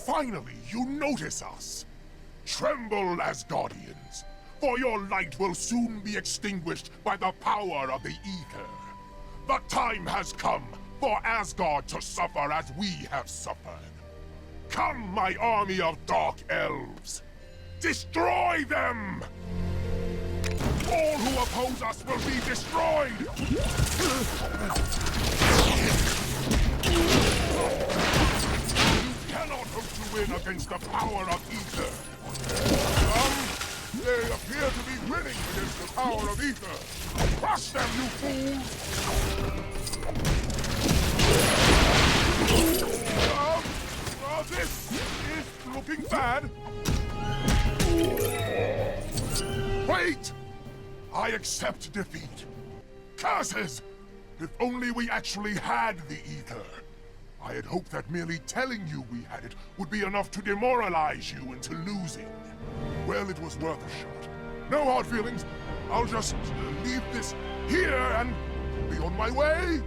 Finally, you notice us. Tremble, Asgardians, for your light will soon be extinguished by the power of the Ether. The time has come for Asgard to suffer as we have suffered. Come, my army of dark elves! Destroy them! All who oppose us will be destroyed! You cannot hope to win against the power of Ether. They appear to be winning against the power of Ether. Crush them, you fools! This is looking bad. Wait! I accept defeat. Curses! If only we actually had the Ether. I had hoped that merely telling you we had it would be enough to demoralize you into losing. Well, it was worth a shot. No hard feelings. I'll just leave this here and be on my way.